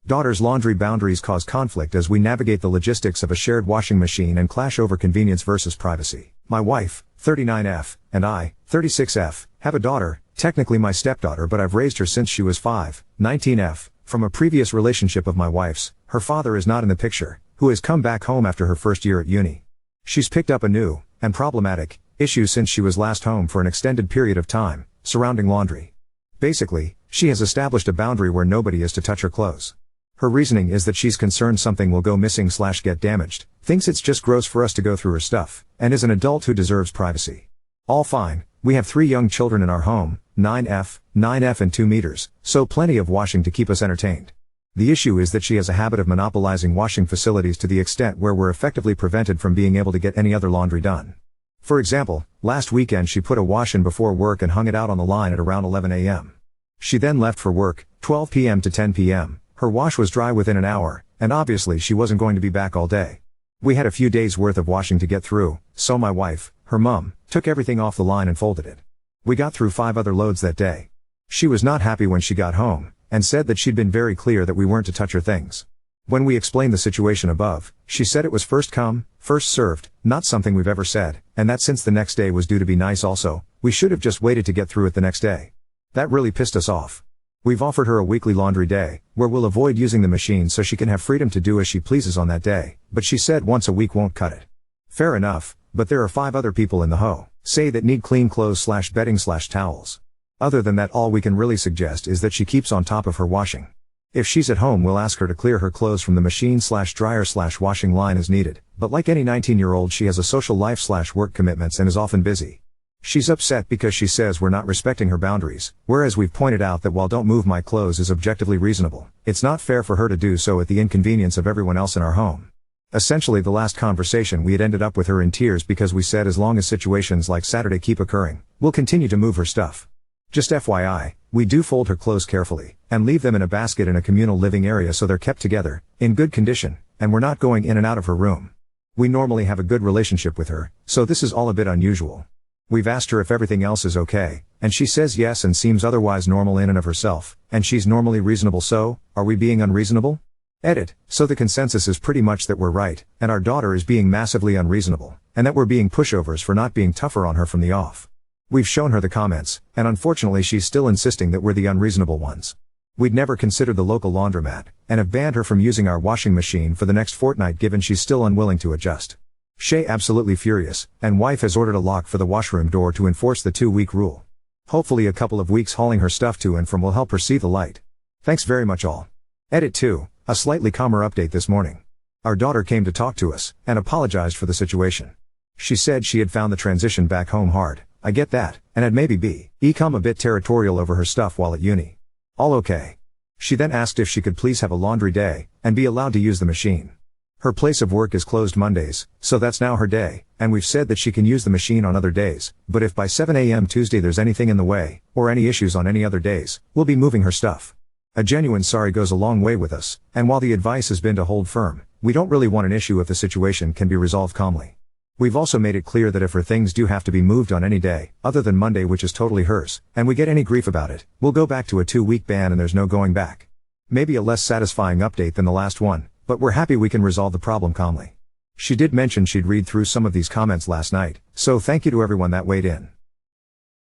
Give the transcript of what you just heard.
Daughter's laundry boundaries cause conflict as we navigate the logistics of a shared washing machine and clash over convenience versus privacy. My wife, 39F, and I, 36F, have a daughter, technically my stepdaughter, but I've raised her since she was 5, 19F, from a previous relationship of my wife's. Her father is not in the picture, who has come back home after her first year at uni. She's picked up a new, and problematic, issue since she was last home for an extended period of time, surrounding laundry. Basically, she has established a boundary where nobody is to touch her clothes. Her reasoning is that she's concerned something will go missing/get damaged, thinks it's just gross for us to go through her stuff, and is an adult who deserves privacy. All fine, we have 3 young children in our home, 9F and 2 meters, so plenty of washing to keep us entertained. The issue is that she has a habit of monopolizing washing facilities to the extent where we're effectively prevented from being able to get any other laundry done. For example, last weekend she put a wash in before work and hung it out on the line at around 11 a.m. She then left for work, 12 p.m. to 10 p.m. Her wash was dry within an hour, and obviously she wasn't going to be back all day. We had a few days worth of washing to get through, so my wife, her mum, took everything off the line and folded it. We got through 5 other loads that day. She was not happy when she got home, and said that she'd been very clear that we weren't to touch her things. When we explained the situation above, she said it was first come, first served, not something we've ever said, and that since the next day was due to be nice also, we should have just waited to get through it the next day. That really pissed us off. We've offered her a weekly laundry day, where we'll avoid using the machine so she can have freedom to do as she pleases on that day, but she said once a week won't cut it. Fair enough, but there are 5 other people in the say that need clean clothes/bedding/towels. Other than that, all we can really suggest is that she keeps on top of her washing. If she's at home, we'll ask her to clear her clothes from the machine/dryer/washing line as needed, but like any 19-year-old she has a social life/work commitments and is often busy. She's upset because she says we're not respecting her boundaries, whereas we've pointed out that while don't move my clothes is objectively reasonable, it's not fair for her to do so at the inconvenience of everyone else in our home. Essentially, the last conversation we had ended up with her in tears because we said as long as situations like Saturday keep occurring, we'll continue to move her stuff. Just FYI, we do fold her clothes carefully, and leave them in a basket in a communal living area so they're kept together, in good condition, and we're not going in and out of her room. We normally have a good relationship with her, so this is all a bit unusual. We've asked her if everything else is okay, and she says yes and seems otherwise normal in and of herself, and she's normally reasonable, so, are we being unreasonable? Edit. So the consensus is pretty much that we're right, and our daughter is being massively unreasonable, and that we're being pushovers for not being tougher on her from the off. We've shown her the comments, and unfortunately she's still insisting that we're the unreasonable ones. We'd never considered the local laundromat, and have banned her from using our washing machine for the next fortnight given she's still unwilling to adjust. Shay absolutely furious, and wife has ordered a lock for the washroom door to enforce the 2-week rule. Hopefully a couple of weeks hauling her stuff to and from will help her see the light. Thanks very much all. Edit 2, a slightly calmer update this morning. Our daughter came to talk to us, and apologized for the situation. She said she had found the transition back home hard, I get that, and had maybe become a bit territorial over her stuff while at uni. All okay. She then asked if she could please have a laundry day, and be allowed to use the machine. Her place of work is closed Mondays, so that's now her day, and we've said that she can use the machine on other days, but if by 7 a.m. Tuesday there's anything in the way, or any issues on any other days, we'll be moving her stuff. A genuine sorry goes a long way with us, and while the advice has been to hold firm, we don't really want an issue if the situation can be resolved calmly. We've also made it clear that if her things do have to be moved on any day, other than Monday which is totally hers, and we get any grief about it, we'll go back to a 2-week ban and there's no going back. Maybe a less satisfying update than the last one, but we're happy we can resolve the problem calmly. She did mention she'd read through some of these comments last night, so thank you to everyone that weighed in.